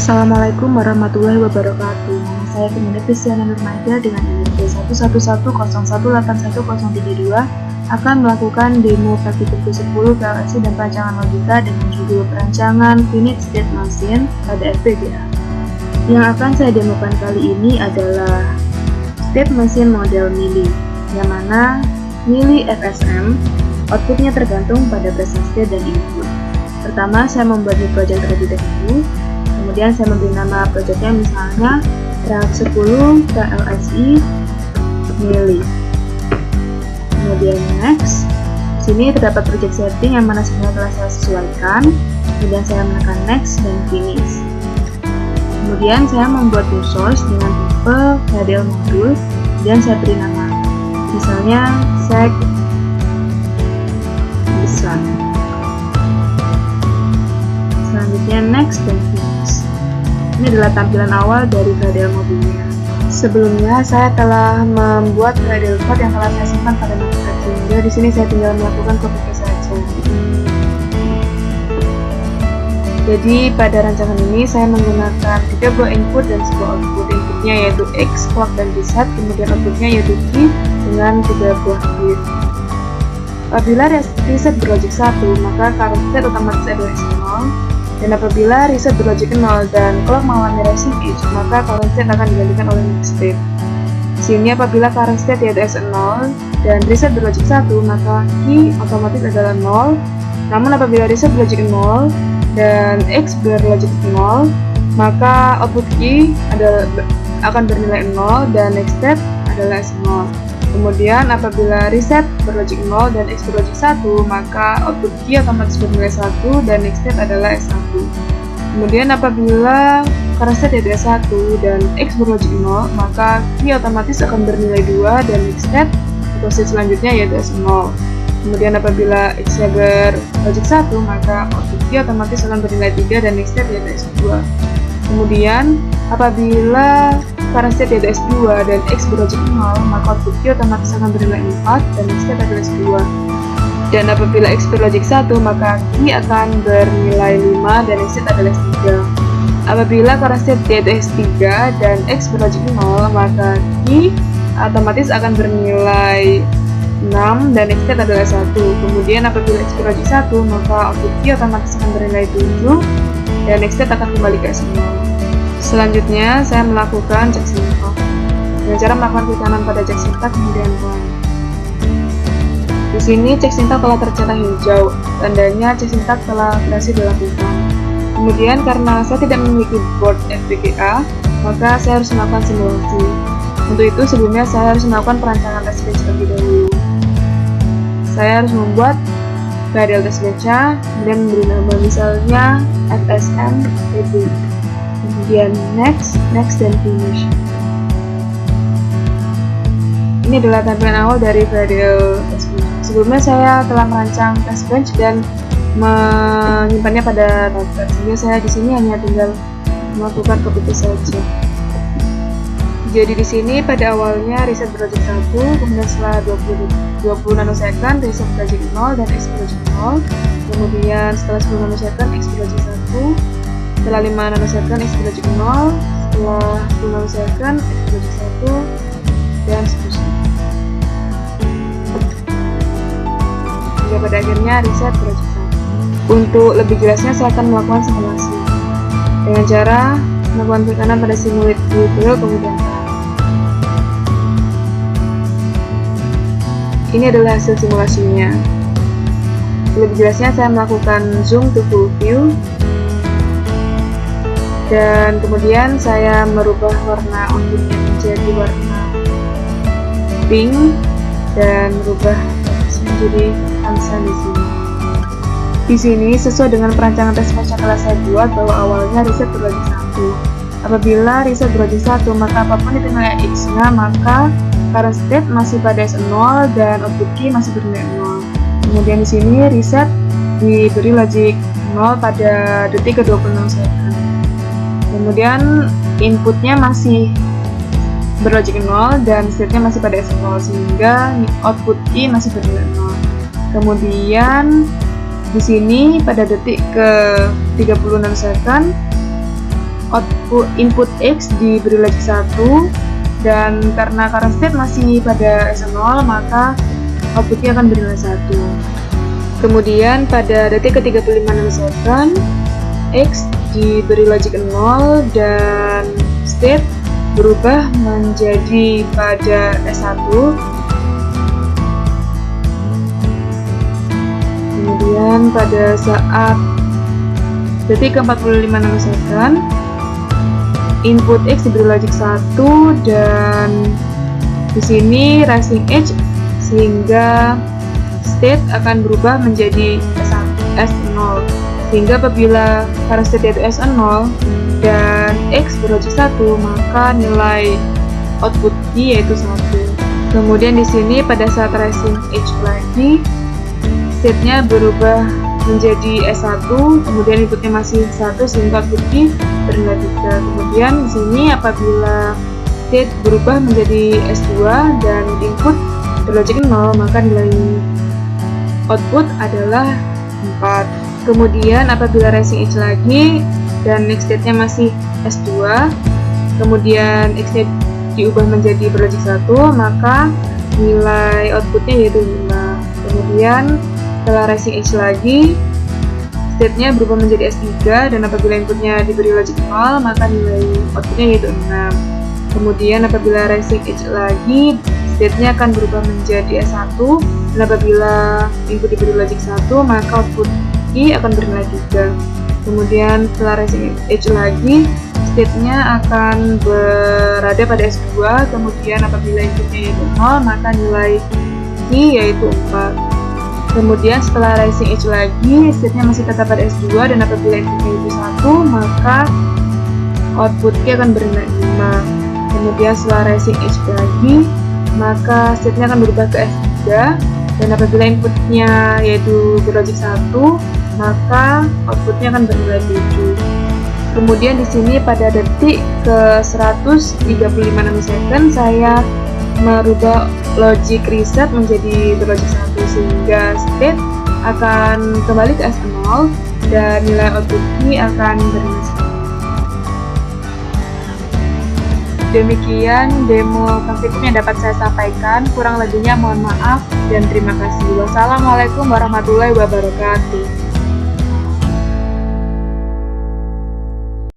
Assalamualaikum warahmatullahi wabarakatuh. Nama saya Kemenit Kristiana Nurmaida dengan NIP 11101818132 akan melakukan demo praktikum ke-10 PLSI dan perancangan logika dengan judul perancangan finite state machine pada FPGA. Yang akan saya demokan kali ini adalah state machine model Mili, yang mana Mili FSM outputnya tergantung pada proses state dan input. Pertama, saya membuat new project terlebih dahulu. Kemudian saya memberi nama projectnya misalnya RAG 10 PLSI Mili. Kemudian next. Di sini terdapat project setting yang mana sebenarnya telah saya sesuaikan. Kemudian saya menekan next dan finish. Kemudian saya membuat new source dengan tipe Gradle modul. Kemudian saya beri nama misalnya seg besar. Selanjutnya next dan finish. Ini adalah tampilan awal dari Gradle modulnya. Sebelumnya saya telah membuat Gradle code yang telah saya simpan pada notepad, sehingga di sini saya tinggal melakukan copy paste saja. Jadi pada rancangan ini saya menggunakan 3 buah input dan sebuah output. Inputnya yaitu X, clock, dan reset, kemudian outputnya yaitu key dengan 3 buah bit. Apabila reset berlogic 1, maka current state otomatis adalah 0. Dan apabila reset berlogic 0 dan clock mengalami rising edge, maka current state akan digantikan oleh next state. Di sini apabila current state yaitu S0 dan reset berlogic 1, maka key otomatis adalah 0. Namun apabila reset berlogic 0 dan X berlogic 0, maka output key akan bernilai 0 dan next state adalah S0. Kemudian apabila reset berlogic 0 dan X berlogic 1, maka output key otomatis bernilai 1 dan next state adalah S1. Kemudian apabila current state yaitu S1 dan X berlogic 0, maka key otomatis akan bernilai 2 dan next state atau state selanjutnya yaitu S0. Kemudian apabila X-nya berlogic 1, maka output key otomatis akan bernilai 3 dan next state yaitu S2. Kemudian apabila current state yaitu S2 dan X berlogic 0, maka output key otomatis akan bernilai 4 dan next state adalah S2. Dan apabila X berlogic 1, maka key akan bernilai 5 dan next state adalah S3. Apabila current state yaitu S3 dan X berlogic 0, maka key otomatis akan bernilai 6 dan next state adalah S1. Kemudian apabila X berlogic 1, maka output key otomatis akan bernilai 7 dan next state akan kembali ke S0. Selanjutnya, saya melakukan cek syntax dengan cara melakukan klik kanan pada cek syntax kemudian run. Di sini cek syntax telah tercentang hijau, tandanya cek syntax telah berhasil dilakukan. Kemudian karena saya tidak memiliki board FPGA, maka saya harus melakukan simulasi. Untuk itu sebelumnya saya harus melakukan perancangan test bench terlebih dahulu. Saya harus membuat Gradle test bench-nya, kemudian memberi nama misalnya FSM Ready. Kemudian next, dan finish. Ini adalah tampilan awal dari Gradle test bench. Sebelumnya saya telah merancang test bench dan menyimpannya pada notepad, sehingga saya di sini hanya tinggal melakukan copy paste saja. Jadi di sini pada awalnya reset berlogic 1, kemudian setelah 20 nanosecond reset berlogic 0 dan X berlogic 0. Kemudian setelah 10 nanosecond X berlogic 1. Setelah 5 nanosecond X berlogic 0, setelah 10 nanosecond X berlogic 1, dan seterusnya. Hingga pada akhirnya reset berlogic 1. Untuk lebih jelasnya saya akan melakukan simulasi dengan cara melakukan klik kanan pada simulate detail kemudian run. Ini adalah hasil simulasinya. Lebih jelasnya saya melakukan zoom to full view dan kemudian saya merubah warna outputnya menjadi warna pink dan merubah menjadi Hansan di sini. Di sini sesuai dengan perancangan test bench yang telah saya buat bahwa awalnya reset berlogic 1. Apabila reset berlogic 1, maka apapun ditentukan X-nya, maka current state masih pada S0 dan output key masih bernilai 0. Kemudian di sini reset diberi logic 0 pada detik ke-26 second. Kemudian inputnya masih berlogic 0 dan state-nya masih pada S0 sehingga output key masih bernilai 0. Kemudian di sini pada detik ke 30 nanosecond output input X diberi logik 1, dan karena current state masih pada S0, maka outputnya akan bernilai 1. Kemudian pada detik ke-35 nanosekund, X diberi logik 0 dan state berubah menjadi pada S1. Kemudian pada saat detik ke-45 nanosekund, input X diberi logik 1 dan di sini rising edge sehingga state akan berubah menjadi S0. Sehingga apabila current state yaitu S0 dan X berlogik 1, maka nilai output D yaitu 1. Kemudian di sini pada saat rising edge lagi, state-nya berubah menjadi S1, kemudian inputnya masih 1 sehingga output D bernilai 3. Kemudian di sini apabila state berubah menjadi S2 dan input berlogik 0, maka nilai output adalah 4. Kemudian apabila rising edge lagi dan next state-nya masih S2, kemudian X diubah menjadi berlogik 1, maka nilai outputnya yaitu 5. Kemudian setelah rising edge lagi, state-nya berubah menjadi S3 dan apabila inputnya diberi logik 0, maka nilai outputnya yaitu 6. Kemudian apabila rising edge lagi, state-nya akan berubah menjadi S1 dan apabila input diberi logik 1, maka output I akan bernilai 3. Kemudian setelah rising edge lagi, state-nya akan berada pada S2, kemudian apabila inputnya yaitu 0, maka nilai I yaitu 4. Kemudian setelah rising edge lagi, state-nya masih tetap pada S2 dan apabila inputnya itu 1, maka output Q akan bernilai 5. Kemudian setelah rising edge lagi, maka state-nya akan berubah ke S3 dan apabila inputnya yaitu berlogik 1, maka outputnya akan bernilai 7. Kemudian di sini pada detik ke 135 nanosecond saya merubah logic reset menjadi berlogik 1 sehingga state akan kembali ke S0 dan nilai output I akan bernilai 1. Demikian demo praktikum yang dapat saya sampaikan, kurang lebihnya mohon maaf dan terima kasih. Wassalamualaikum warahmatullahi wabarakatuh.